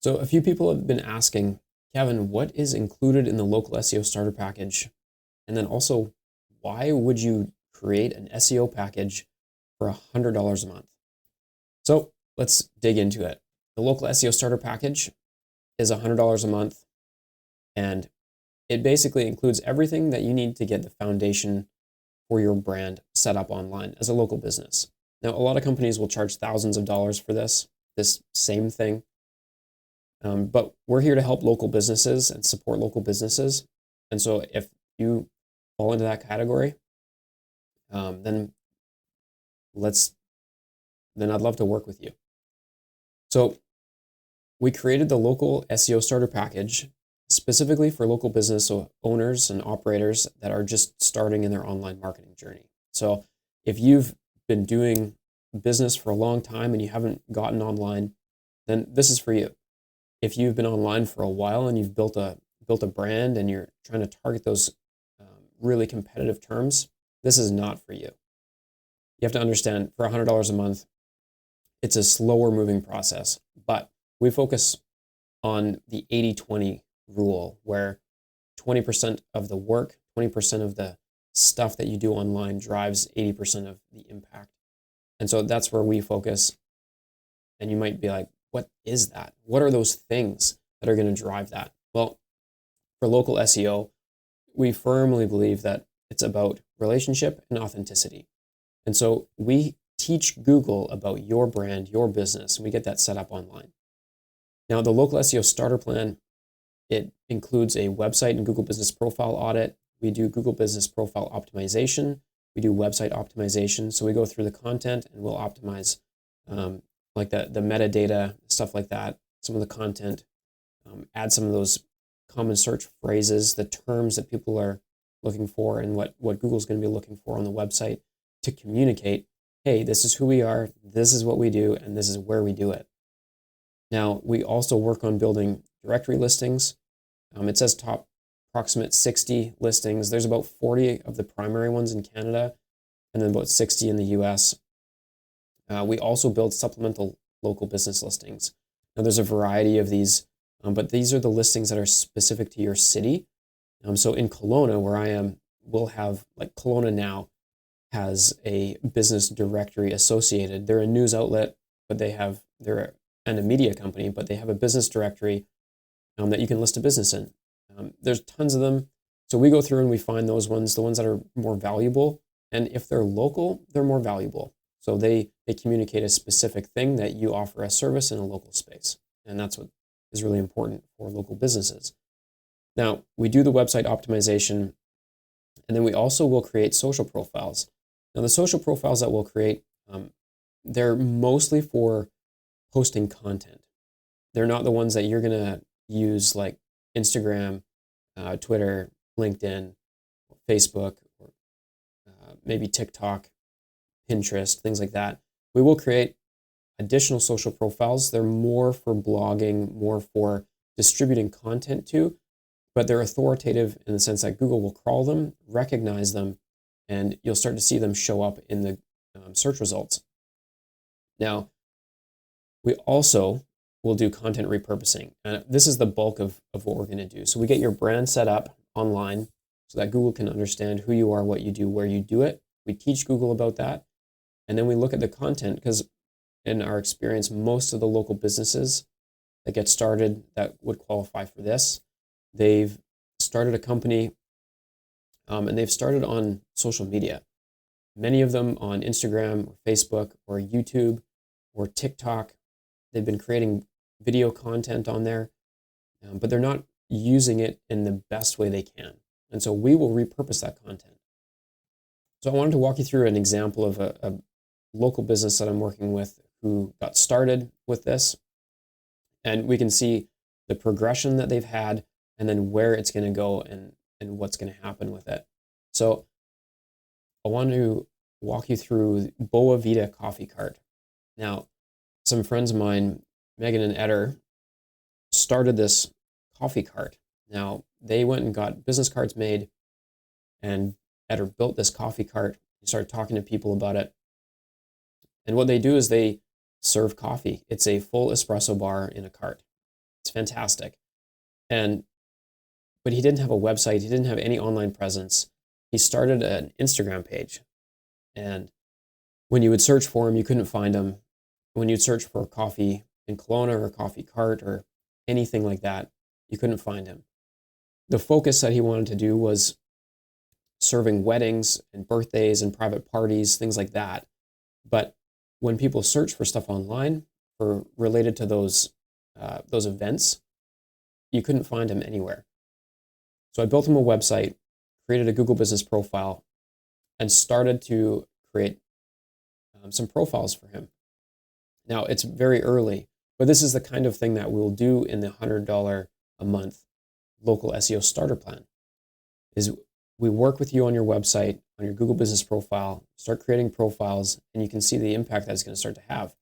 So a few people have been asking, Kevin, what is included in the local SEO starter package? And then also, why would you create an SEO package for $100 a month? So let's dig into it. The local SEO starter package is $100 a month, and it basically includes everything that you need to get the foundation for your brand set up online as a local business. Now, a lot of companies will charge thousands of dollars for this same thing. But we're here to help local businesses and support local businesses. And so if you fall into that category, then I'd love to work with you. So we created the local SEO starter package specifically for local business owners and operators that are just starting in their online marketing journey. So if you've been doing business for a long time and you haven't gotten online, then this is for you. If you've been online for a while and you've built a brand and you're trying to target those really competitive terms, this is not for you. You have to understand, for $100 a month, it's a slower moving process, but we focus on the 80-20 rule, where 20% of the work, 20% of the stuff that you do online drives 80% of the impact. And so that's where we focus. And you might be like, what is that? What are those things that are going to drive that? Well, for local SEO, we firmly believe that it's about relationship and authenticity. And so we teach Google about your brand, your business, and we get that set up online. Now, the local SEO starter plan, it includes a website and Google Business Profile audit. We do Google Business Profile optimization. We do website optimization. So we go through the content and we'll optimize like the metadata, stuff like that, some of the content, add some of those common search phrases, the terms that people are looking for and what Google's going to be looking for on the website to communicate, hey, this is who we are, this is what we do, and this is where we do it. Now, we also work on building directory listings. It says top approximate 60 listings. There's about 40 of the primary ones in Canada and then about 60 in the US. We also build supplemental local business listings. Now, there's a variety of these, but these are the listings that are specific to your city. So in Kelowna, where I am, we'll have, like, Kelowna Now has a business directory associated. They're a news outlet, but they're a media company, but they have a business directory that you can list a business in. There's tons of them. So we go through and we find those ones, the ones that are more valuable. And if they're local, they're more valuable. So they communicate a specific thing that you offer a service in a local space. And that's what is really important for local businesses. Now, we do the website optimization, and then we also will create social profiles. Now, the social profiles that we'll create, they're mostly for posting content. They're not the ones that you're going to use like Instagram, Twitter, LinkedIn, Facebook, or maybe TikTok, Pinterest, things like that. We will create additional social profiles. They're more for blogging, more for distributing content to, but they're authoritative in the sense that Google will crawl them, recognize them, and you'll start to see them show up in the search results. Now, we also will do content repurposing. And this is the bulk of what we're going to do. So we get your brand set up online so that Google can understand who you are, what you do, where you do it. We teach Google about that. And then we look at the content, because in our experience, most of the local businesses that get started that would qualify for this, they've started a company and they've started on social media. Many of them on Instagram or Facebook or YouTube or TikTok. They've been creating video content on there, but they're not using it in the best way they can. And so we will repurpose that content. So I wanted to walk you through an example of a local business that I'm working with who got started with this. And we can see the progression that they've had and then where it's going to go and what's going to happen with it. So I want to walk you through Boa Vita Coffee Cart. Now, some friends of mine, Megan and Eder, started this coffee cart. Now, they went and got business cards made, and Eder built this coffee cart. He started talking to people about it. And what they do is they serve coffee. It's a full espresso bar in a cart. It's fantastic. But he didn't have a website. He didn't have any online presence. He started an Instagram page. And when you would search for him, you couldn't find him. When you'd search for coffee in Kelowna or coffee cart or anything like that, you couldn't find him. The focus that he wanted to do was serving weddings and birthdays and private parties, things like that. But when people search for stuff online for related to those events, you couldn't find him anywhere. So I built him a website, created a Google Business profile, and started to create some profiles for him. Now, it's very early, but this is the kind of thing that we'll do in the $100 a month local SEO starter plan. Is we work with you on your website, on your Google Business profile, start creating profiles, and you can see the impact that it's going to start to have.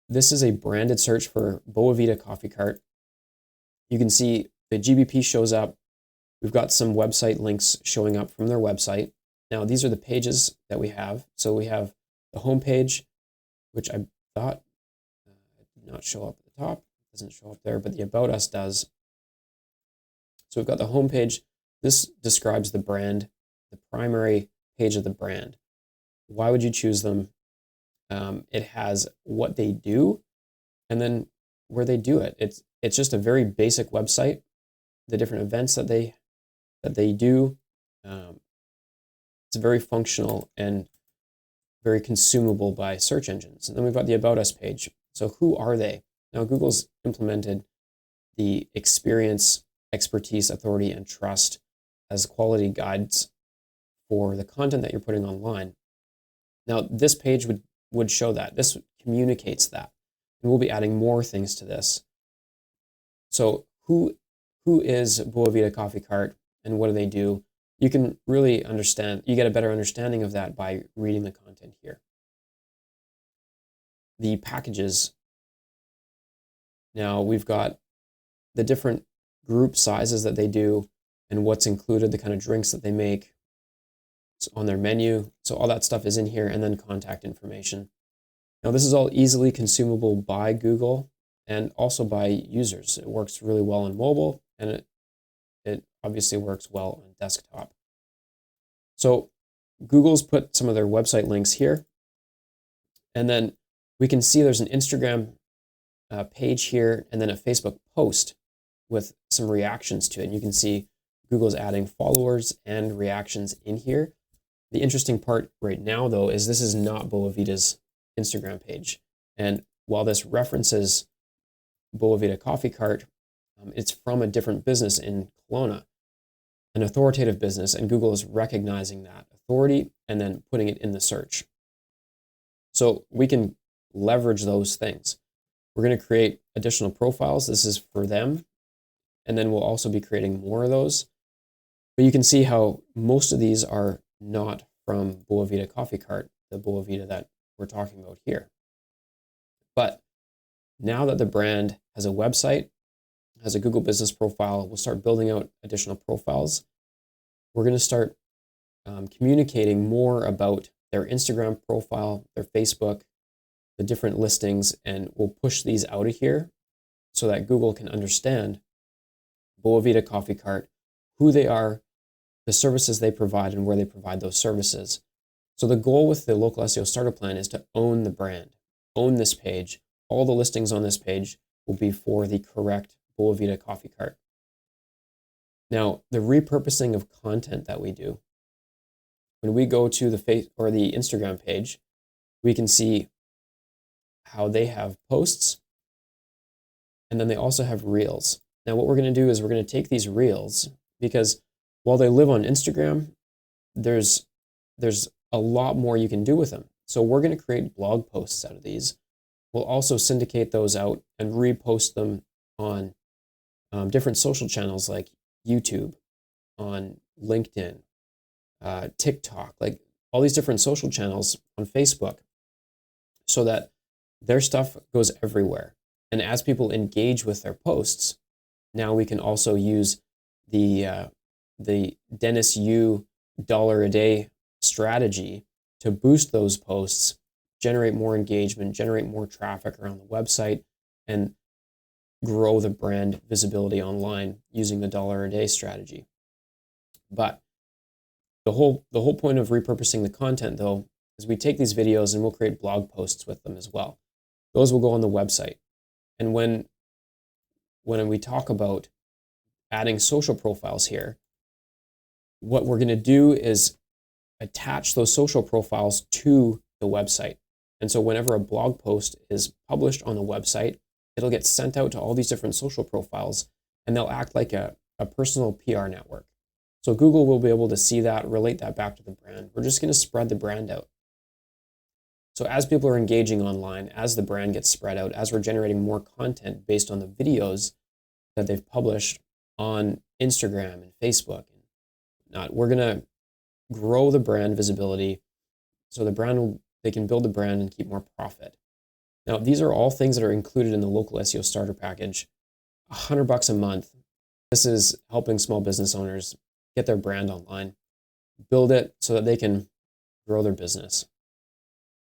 This is a branded search for Boa Vida Coffee Cart. You can see the GBP shows up. We've got some website links showing up from their website. Now, these are the pages that we have. So we have the home page, which I thought did not show up at the top. It doesn't show up there, but the About Us does. So we've got the home page. This describes the brand, the primary page of the brand. Why would you choose them? It has what they do and then where they do it. It's just a very basic website, the different events that they do. It's very functional and very consumable by search engines. And then we've got the About Us page. So who are they? Now, Google's implemented the experience, expertise, authority, and trust as quality guides for the content that you're putting online. Now, this page would show that. This communicates that. And we'll be adding more things to this. So who is Boa Vida Coffee Cart and what do they do? You can really understand, you get a better understanding of that by reading the content here. The packages. Now we've got the different group sizes that they do and what's included, the kind of drinks that they make on their menu. So all that stuff is in here, and then contact information. Now this is all easily consumable by Google and also by users. It works really well on mobile, and it obviously works well on desktop. So Google's put some of their website links here, and then we can see there's an Instagram page here and then a Facebook post with some reactions to it. And you can see Google's adding followers and reactions in here. The interesting part right now, though, is this is not Boa Vida's Instagram page. And while this references Boa Vida Coffee Cart, it's from a different business in Kelowna, an authoritative business, and Google is recognizing that authority and then putting it in the search. So we can leverage those things. We're going to create additional profiles. This is for them. And then we'll also be creating more of those. But you can see how most of these are not from Boa Vida Coffee Cart, the Boa Vida that we're talking about here. But now that the brand has a website, has a Google Business profile, we'll start building out additional profiles. We're going to start communicating more about their Instagram profile, their Facebook, the different listings, and we'll push these out of here so that Google can understand Boa Vida Coffee Cart, who they are, the services they provide, and where they provide those services. So the goal with the local SEO starter plan is to own the brand, own this page. All the listings on this page will be for the correct Boa Vida Coffee Cart. Now, the repurposing of content that we do, when we go to the Instagram page, we can see how they have posts, and then they also have reels. Now, what we're going to do is we're going to take these reels, because while they live on Instagram, there's a lot more you can do with them. So we're going to create blog posts out of these. We'll also syndicate those out and repost them on different social channels like YouTube, on LinkedIn, TikTok, like all these different social channels on Facebook, so that their stuff goes everywhere. And as people engage with their posts, now we can also use the Dennis Yu $1 a day strategy to boost those posts, generate more engagement, generate more traffic around the website. And grow the brand visibility online using the dollar a day strategy. But the whole point of repurposing the content, though, is we take these videos and we'll create blog posts with them as well. Those will go on the website. And when we talk about adding social profiles here, what we're going to do is attach those social profiles to the website. And so whenever a blog post is published on the website, it'll get sent out to all these different social profiles, and they'll act like a personal PR network. So Google will be able to see that, relate that back to the brand. We're just going to spread the brand out. So as people are engaging online, as the brand gets spread out, as we're generating more content based on the videos that they've published on Instagram and Facebook, we're going to grow the brand visibility so they can build the brand and keep more profit. Now, these are all things that are included in the local SEO starter package. $100 a month. This is helping small business owners get their brand online, build it so that they can grow their business.